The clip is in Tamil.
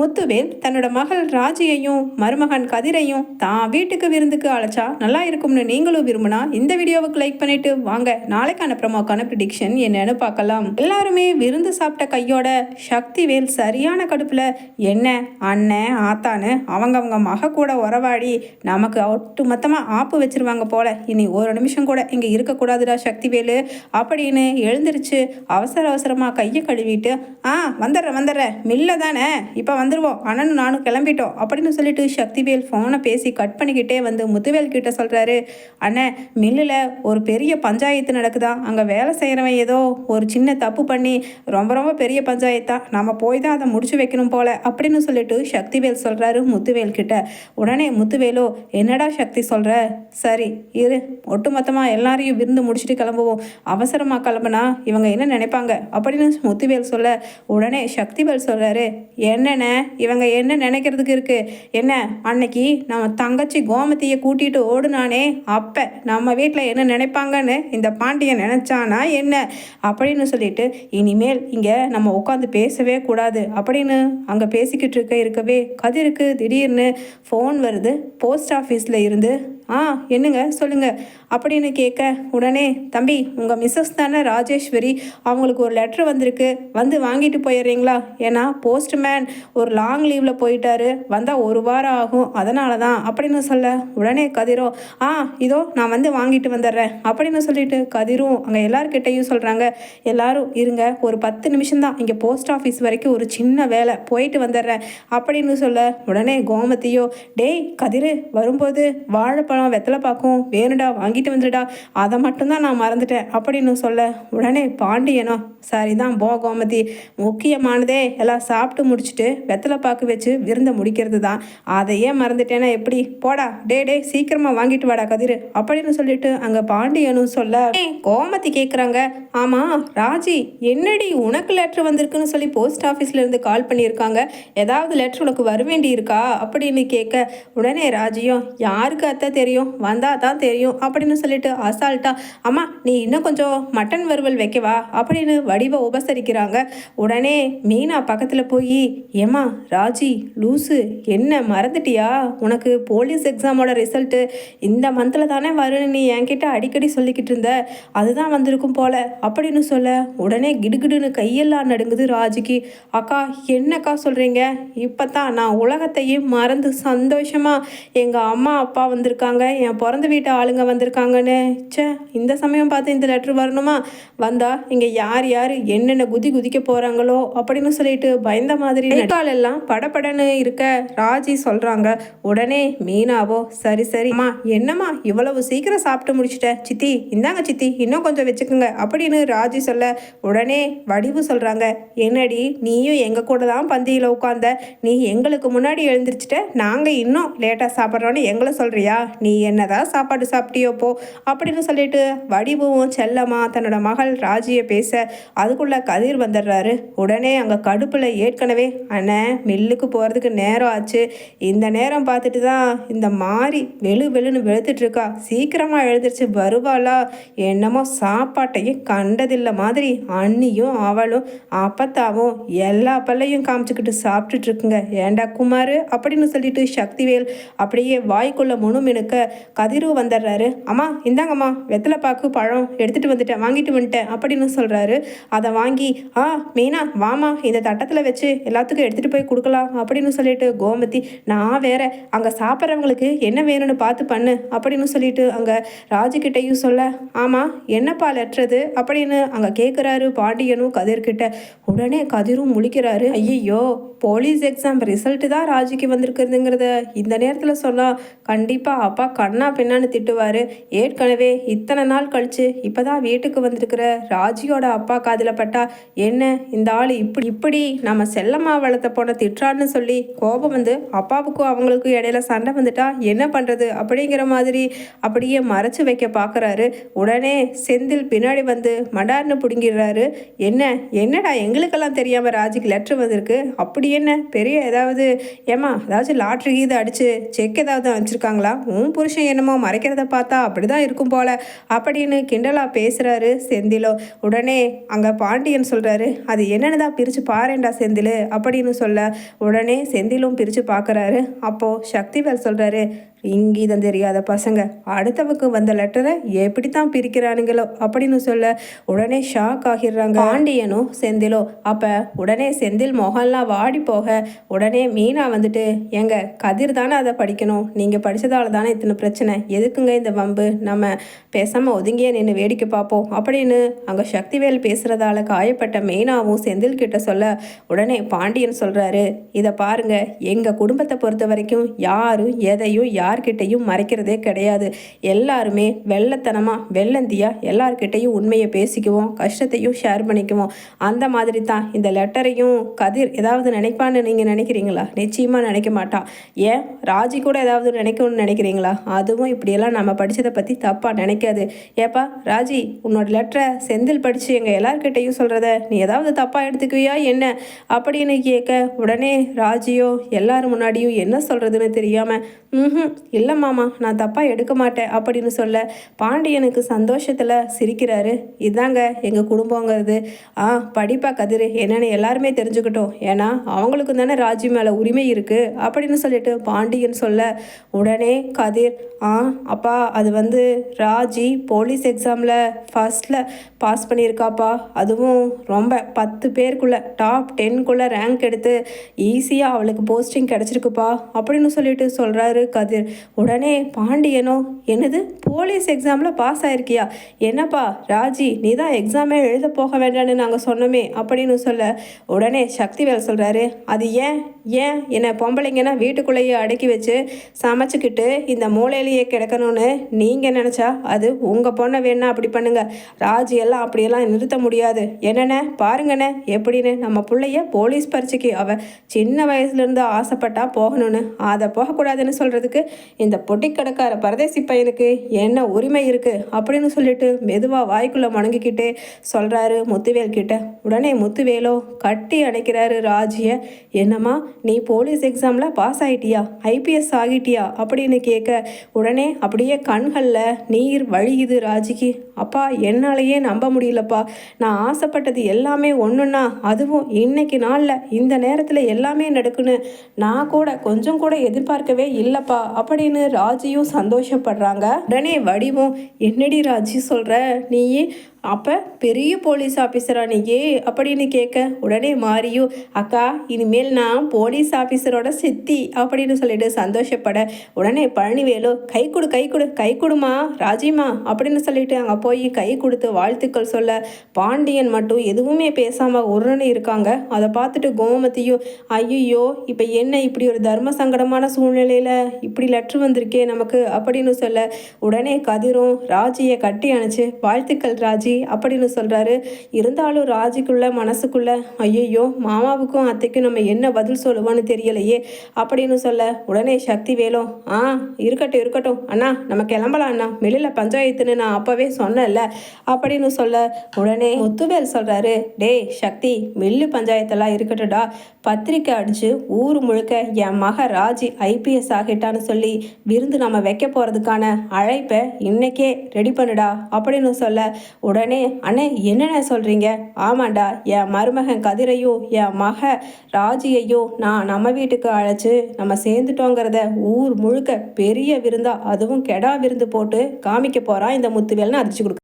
முத்துவேல் தன்னோட மகள் ராஜியையும் மருமகன் கதிரையும் தான் வீட்டுக்கு விருந்துக்கு அழைச்சா நல்லா இருக்கும்னு நீங்களும் விரும்பினா இந்த வீடியோவுக்கு லைக் பண்ணிட்டு வாங்க நாளைக்கான ப்ரோமோக்கான ப்ரிடிக்ஷன் என்னன்னு பார்க்கலாம். எல்லாருமே விருந்து சாப்பிட்ட கையோட சக்திவேல் சரியான கடுப்புல என்ன அண்ணன் ஆத்தான்னு அவங்க மக கூட உறவாடி நமக்கு ஒட்டு மொத்தமா ஆப்பு வச்சிருவாங்க போல, இனி ஒரு நிமிஷம் கூட இங்க இருக்கக்கூடாதுடா சக்திவேலு அப்படின்னு எழுந்திருச்சு அவசரமா கையை கழுவிட்டு வந்துடுறேன் மில்ல தானே இப்போ வந்துடுவோம் அண்ணனும் நானும் கிளம்பிட்டோம் அப்படின்னு சொல்லிட்டு சக்திவேல் ஃபோனை பேசி கட் பண்ணிக்கிட்டே வந்து முத்துவேல் கிட்ட சொல்கிறாரு, அண்ணன் மில்லில் ஒரு பெரிய பஞ்சாயத்து நடக்குதான், அங்கே வேலை செய்கிறவன் ஏதோ ஒரு சின்ன தப்பு பண்ணி ரொம்ப பெரிய பஞ்சாயத்தான், நம்ம போய் தான் அதை முடிச்சு வைக்கணும் போல அப்படின்னு சொல்லிட்டு சக்திவேல் சொல்கிறாரு முத்துவேல் கிட்ட. உடனே முத்துவேலோ என்னடா சக்தி சொல்கிற, சரி இரு ஒட்டுமொத்தமாக எல்லாரையும் விருந்து முடிச்சுட்டு கிளம்புவோம், அவசரமாக கிளம்புனா இவங்க என்ன நினைப்பாங்க அப்படின்னு முத்துவேல் சொல்ல உடனே சக்திவேல் சொல்கிறாரு, என்னென்ன இவங்க என்ன நினைக்கிறதுக்கு இருக்கு, என்ன அன்னைக்கு நம்ம தங்கச்சி கோமதியை கூட்டிகிட்டு ஓடுனானே அப்போ நம்ம வீட்டில் என்ன நினைப்பாங்கன்னு இந்த பாண்டியன் நினச்சானா என்ன அப்படின்னு சொல்லிட்டு இனிமேல் இங்கே நம்ம உட்காந்து பேசவே கூடாது அப்படின்னு அங்கே பேசிக்கிட்டு இருக்கவே கதிருக்கு திடீர்னு ஃபோன் வருது போஸ்ட் ஆஃபீஸில் இருந்து. என்னங்க சொல்லுங்க அப்படின்னு கேட்க உடனே தம்பி உங்கள் மிஸ்ஸஸ் தானே ராஜேஸ்வரி, அவங்களுக்கு ஒரு லெட்ரு வந்திருக்கு, வந்து வாங்கிட்டு போயிடுறீங்களா, ஏன்னா போஸ்ட்மேன் ஒரு லாங் லீவில் போயிட்டாரு, வந்தால் ஒரு வாரம் ஆகும் அதனால தான் அப்படின்னு சொல்ல உடனே கதிரும் இதோ நான் வந்து வாங்கிட்டு வந்துடுறேன் அப்படின்னு சொல்லிட்டு கதிரும் அங்கே எல்லாருக்கிட்டையும் சொல்கிறாங்க. எல்லாரும் இருங்க ஒரு 10 நிமிஷம்தான் இங்கே போஸ்ட் ஆஃபீஸ் வரைக்கும் ஒரு சின்ன வேலை போயிட்டு வந்துடுறேன் அப்படின்னு சொல்ல உடனே கோமதியோ டேய் கதிரு வரும்போது வாழைப்பழம் வெத்தலை பாக்கும் வேணுடா வாங்கிட்டு வந்துடா, அதை மட்டும்தான் நான் மறந்துட்டேன் அப்படின்னு சொல்ல உடனே பாண்டியனோ சரிதான் போ கோமதி, முக்கியமானதே எல்லாம் சாப்பிட்டு முடிச்சுட்டு வெத்தலை பாக்கு வச்சு விருந்த முடிக்கிறது தான், அதையே மறந்துட்டேன்னா எப்படி, போடா டே சீக்கிரமா வாங்கிட்டு வாடா கதிரு அப்படின்னு சொல்லிட்டு அங்க பாண்டியனும் சொல்ல கோமதி கேட்குறாங்க, ஆமா ராஜி என்னடி உனக்கு லெட்ரு வந்திருக்குன்னு சொல்லி போஸ்ட் ஆஃபீஸ்ல இருந்து கால் பண்ணியிருக்காங்க, ஏதாவது லெட்ரு உனக்கு வர வேண்டி இருக்கா அப்படின்னு கேட்க உடனே ராஜியும் யாருக்கு அத்தை தெரியும், வந்தா தான் தெரியும் அப்படின்னு சொல்லிட்டு அசால்ட்டா அம்மா நீ இன்னும் கொஞ்சம் மட்டன் வறுவல் வைக்கவா அப்படின்னு வடிவ உபசரிக்கிறாங்க. உடனே மீனா பக்கத்தில் போய் ஏமா ராஜி லூசு என்ன மறந்துட்டியா, உனக்கு போலீஸ் எக்ஸாமோட ரிசல்ட்டு இந்த மந்தில் தானே வரும்னு நீ என்கிட்ட அடிக்கடி சொல்லிக்கிட்டு இருந்த, அதுதான் வந்திருக்கும் போல அப்படின்னு சொல்ல உடனே கிடுகிடுன்னு கையெல்லாம் நடுங்குது ராஜிக்கு. அக்கா என்னக்கா சொல்கிறீங்க, இப்போ தான் நான் உலகத்தையும் மறந்து சந்தோஷமாக எங்கள் அம்மா அப்பா வந்திருக்காங்க, என் பிறந்த வீட்டு ஆளுங்க வந்திருக்காங்கன்னு, இந்த சமயம் பார்த்து இந்த லெட்ரு வரணுமா, வந்தா இங்கே யார் என்னென்ன குதிக்க போகிறாங்களோ அப்படின்னு சொல்லிட்டு பயந்த மாதிரி காலெல்லாம் படப்படன்னு இருக்க ராஜி சொல்கிறாங்க. உடனே மீனாவோ சரிம்மா என்னம்மா இவ்வளவு சீக்கிரம் சாப்பிட்டு முடிச்சிட்ட, சித்தி இந்தாங்க சித்தி இன்னும் கொஞ்சம் வச்சுக்கோங்க அப்படின்னு ராஜி சொல்ல உடனே வடிவு சொல்கிறாங்க, என்னடி நீயும் எங்கள் கூட தான் பந்தியில் உட்காந்த, நீ எங்களுக்கு முன்னாடி எழுந்திரிச்சிட்ட, நாங்கள் இன்னும் லேட்டாக சாப்பிட்றோன்னு எங்களை சொல்கிறியா, நீ என்னதான் சாப்பாடு சாப்பிட்டியோ போ அப்படின்னு சொல்லிட்டு வடிவும் செல்லம்மா தன்னோட மகள் ராஜியை பேச அதுக்குள்ள கதிர் வந்துடுறாரு. உடனே அங்கே கடுப்பில் ஏற்கனவே அண்ணன் மில்லுக்கு போகிறதுக்கு நேரம் ஆச்சு, இந்த நேரம் பார்த்துட்டு தான் இந்த மாதிரி வெளுன்னு வெளுத்துட்டு இருக்கா, சீக்கிரமாக எழுந்திரிச்சு வருவாளா, என்னமோ சாப்பாட்டையும் கண்டதில்லை மாதிரி அண்ணியும் அவளும் அப்பத்தாவும் எல்லா பல்லையும் காமிச்சுக்கிட்டு சாப்பிட்டுட்டு இருக்குங்க, ஏண்டா குமார் அப்படின்னு சொல்லிட்டு சக்திவேல் அப்படியே வாய்க்குள்ள முணுமினுக்க கதிரு வந்துடுறாரு. அம்மா இந்தாங்கம்மா வெத்தலை பாக்கு பழம் எடுத்துகிட்டு வந்துட்டேன் வாங்கிட்டு வந்துட்டேன் அப்படின்னு சொல்கிறாரு. அதை வாங்கி மீனா வாமா இந்த தட்டத்தில் வச்சு எல்லாத்துக்கும் எடுத்துகிட்டு போய் கொடுக்கலாம் அப்படின்னு சொல்லிட்டு கோமதி நான் வேற அங்கே சாப்பிட்றவங்களுக்கு என்ன வேணும்னு பார்த்து பண்ணு அப்படின்னு சொல்லிட்டு அங்கே ராஜுக்கிட்டையும் சொல்ல ஆமாம் என்னப்பா லெட்றது அப்படின்னு அங்கே கேட்குறாரு பாண்டியனும் கதிர்கிட்ட. உடனே கதிரும் முழிக்கிறாரு, ஐயோ போலீஸ் எக்ஸாம் ரிசல்ட்டு தான் ராஜுக்கு வந்திருக்குதுங்கிறத இந்த நேரத்தில் சொன்னால் கண்டிப்பாக அப்பா கண்ணா பின்னான்னு திட்டுவார், ஏற்கனவே இத்தனை நாள் கழித்து இப்போ தான் வீட்டுக்கு வந்திருக்கிற ராஜியோட அப்பா காதில் பட்டா என்ன இந்த ஆள் இப்படி நம்ம செல்லம்மா வளர்த்த போன திட்டுறான்னு சொல்லி கோபம் வந்து அப்பாவுக்கும் அவங்களுக்கும் இடையில சண்டை வந்துட்டா என்ன பண்ணுறது அப்படிங்கிற மாதிரி அப்படியே மறைச்சு வைக்க பார்க்குறாரு. உடனே செந்தில் பின்னாடி வந்து மடார்னு பிடுங்கிடுறாரு. என்னடா எங்களுக்கெல்லாம் தெரியாமல் ராஜிக்கு லெட்ரு வந்திருக்கு, அப்படி என்ன பெரிய ஏதாவது ஏமா ஏதாச்சும் லாட்ரி இது அடிச்சு செக் ஏதாவது அனுப்பிச்சிருக்காங்களா, உன் உன் புருஷன் என்னமோ மறைக்கிறத பார்த்தா அப்படிதான் இருக்கும் போல அப்படின்னு கிண்டலா பேசுறாரு செந்திலோ. உடனே அங்க பாண்டியன் சொல்றாரு, அது என்னன்னு தான் பிரிச்சு பாருடா செந்தில் அப்படின்னு சொல்ல உடனே செந்திலும் பிரிச்சு பார்க்கறாரு. அப்போ சக்திவேல் சொல்றாரு, இங்கீதம் தெரியாத பசங்க அடுத்தவுக்கு வந்த லெட்டரை எப்படித்தான் பிரிக்கிறானுங்களோ அப்படின்னு சொல்ல உடனே ஷாக் ஆகிடுறாங்க பாண்டியனும் செந்திலோ. அப்ப உடனே செந்தில் முகம்லாம் வாடி போக உடனே மீனா வந்துட்டு, எங்க கதிர் தானே அதை படிக்கணும், நீங்க படிச்சதால தானே இத்தனை பிரச்சனை, எதுக்குங்க இந்த வம்பு, நம்ம பேசாம ஒதுங்கியே நின்று வேடிக்கை பார்ப்போம் அப்படின்னு அங்க சக்திவேல் பேசுறதால காயப்பட்ட மீனாவும் செந்தில் கிட்ட சொல்ல உடனே பாண்டியன் சொல்றாரு, இதை பாருங்க, எங்க குடும்பத்தை பொறுத்த வரைக்கும் யாரும் எதையும் யார்கிட்டையும் மறைக்கிறதே கிடையாது. எல்லாருமே வெள்ளந்தியா எல்லார்கிட்டையும் உண்மையை பேசிக்குவோம், கஷ்டத்தையும் ஷேர் பண்ணிக்குவோம். அந்த மாதிரி தான் இந்த லெட்டரையும் கதிர் ஏதாவது நினைப்பான்னு நீங்கள் நினைக்கிறீங்களா? நிச்சயமாக நினைக்க மாட்டான். ஏன் ராஜி கூட ஏதாவது நினைக்கணும்னு நினைக்கிறீங்களா? அதுவும் இப்படியெல்லாம் நம்ம படித்ததை பற்றி தப்பாக நினைக்காது. ஏப்பா ராஜி, உன்னோட லெட்டரை செந்தில் படித்து எங்கள் எல்லார்கிட்டையும் சொல்கிறத நீ ஏதாவது தப்பாக எடுத்துக்குவியா என்ன அப்படின்னு கேட்க உடனே ராஜியோ எல்லாரும் முன்னாடியும் என்ன சொல்கிறதுன்னு தெரியாமல், இல்லை மாமா, நான் தப்பாக எடுக்க மாட்டேன் அப்படின்னு சொல்ல பாண்டியனுக்கு சந்தோஷத்தில் சிரிக்கிறாரு. இதாங்க எங்கள் குடும்பங்கிறது. படிப்பா கதிர் என்னென்னு எல்லாருமே தெரிஞ்சுக்கிட்டோம், ஏன்னா அவங்களுக்கு தானே ராஜி மேலே உரிமை இருக்குது அப்படின்னு சொல்லிட்டு பாண்டியன் சொல்ல உடனே கதிர், அப்பா அது வந்து ராஜி போலீஸ் எக்ஸாமில் ஃபஸ்ட்டில் பாஸ் பண்ணியிருக்காப்பா, அதுவும் ரொம்ப 10 பேருக்குள்ளே டாப் 10க்குள்ளே ரேங்க் எடுத்து ஈஸியாக அவளுக்கு போஸ்டிங் கிடச்சிருக்குப்பா அப்படின்னு சொல்லிட்டு சொல்கிறாரு கதிர். உடனே பாண்டியனோ, என்னது போலீஸ் எக்ஸாமில் பாஸ் ஆயிருக்கியா? என்னப்பா ராஜி, நீ தான் எக்ஸாமே எழுத போக வேண்டான்னு நாங்கள் சொன்னோமே அப்படின்னு சொல்ல உடனே சக்திவேல் சொல்கிறாரு, அது ஏன் என்னை பொம்பளைங்கன்னா வீட்டுக்குள்ளேயே அடக்கி வச்சு சமைச்சிக்கிட்டு இந்த மூலையிலேயே கிடக்கணும்னு நீங்கள் நினச்சா அது உங்கள் பொண்ணை வேணா அப்படி பண்ணுங்க, ராஜி எல்லாம் அப்படியெல்லாம் நிறுத்த முடியாது. என்னென்ன பாருங்கண்ணே எப்படின்னு நம்ம பிள்ளைய போலீஸ் பரீட்சைக்கு அவள் சின்ன வயசுலேருந்து ஆசைப்பட்டா போகணும்னு, அதை போகக்கூடாதுன்னு சொல்கிறதுக்கு இந்த பொட்டிக்கடைக்கார பரதேசி பையனுக்கு என்ன உரிமை இருக்குது அப்படின்னு சொல்லிட்டு மெதுவாக வாய்க்குள்ளே முணங்கிக்கிட்டே சொல்கிறாரு முத்துவேல் கிட்ட. உடனே முத்துவேலோ கட்டி அணைக்கிறாரு ராஜியை. என்னம்மா, நீ போலீஸ் எக்ஸாமில் பாஸ் ஆகிட்டியா, ஐபிஎஸ் ஆகிட்டியா அப்படின்னு கேட்க உடனே அப்படியே கண்களில் நீர் வழியுது ராஜிக்கு. அப்பா, என்னாலேயே நம்ப முடியலப்பா, நான் ஆசைப்பட்டது எல்லாமே ஒன்றுன்னா அதுவும் இன்னைக்கு நாளில் இந்த நேரத்தில் எல்லாமே நடக்குன்னு நான் கூட கொஞ்சம் கூட எதிர்பார்க்கவே இல்லைப்பா அப்படின்னு ராஜியும் சந்தோஷப்படுறாங்க. உடனே வடிவும், என்னடி ராஜி சொல்கிற நீ, அப்போ பெரிய போலீஸ் ஆஃபீஸரா நீயே அப்படின்னு கேட்க உடனே மாரியும், அக்கா இனிமேல் நான் போலீஸ் ஆஃபீஸரோட சித்தி அப்படின்னு சொல்லிட்டு சந்தோஷப்பட உடனே பழனிவேலு, கை கொடுமா ராஜிமா அப்படின்னு சொல்லிட்டு அங்கே போய் கை கொடுத்து வாழ்த்துக்கள் சொல்ல பாண்டியன் மட்டும் எதுவுமே பேசாமல் உருன்னு இருக்காங்க. அதை பார்த்துட்டு கோமதியும், ஐயோ இப்போ என்ன இப்படி ஒரு தர்ம சங்கடமான சூழ்நிலையில் இப்படி லெட்ரு வந்திருக்கே நமக்கு அப்படின்னு சொல்ல உடனே கதிரும் ராஜியை கட்டி அணைச்சு வாழ்த்துக்கள் ராஜி அப்படின்னு சொல்கிறாரு. இருந்தாலும் ராஜிக்குள்ள மனசுக்குள்ள, ஐயோ மாமாவுக்கும் அத்தைக்கும் நம்ம என்ன பதில் சொல்லுவோன்னு தெரியலையே அப்படின்னு சொல்ல உடனே சக்தி வேலும், இருக்கட்டும் அண்ணா, நம்ம கிளம்பலாம் அண்ணா, வெளியில் பஞ்சாயத்துன்னு நான் அப்போவே சொன்னேன்ல அப்படின்னு சொல்ல உடனே முத்துவேல் சொல்கிறாரு, டே சக்தி, மில்லு பஞ்சாயத்தெல்லாம் இருக்கட்டும்டா, பத்திரிக்கை அடித்து ஊர் முழுக்க என் மக ராஜி ஐபிஎஸ் ஆகிட்டான்னு சொல்லி விருந்து நம்ம வைக்க போகிறதுக்கான அழைப்பை இன்னைக்கே ரெடி பண்ணுடா அப்படின்னு சொல்ல உடனே, அண்ணே என்னென்ன சொல்கிறீங்க? ஆமாண்டா, என் மருமகன் கதிரையும் என் மக ராஜியையும் நான் நம்ம வீட்டுக்கு அழைச்சி நம்ம சேர்ந்துட்டோங்கிறத ஊர் முழுக்க பெரிய விருந்தா, அதுவும் கெடா விருந்து போட்டு காமிக்க போகிறான் இந்த முத்துவேல்னு அறிச்சு கொடுக்க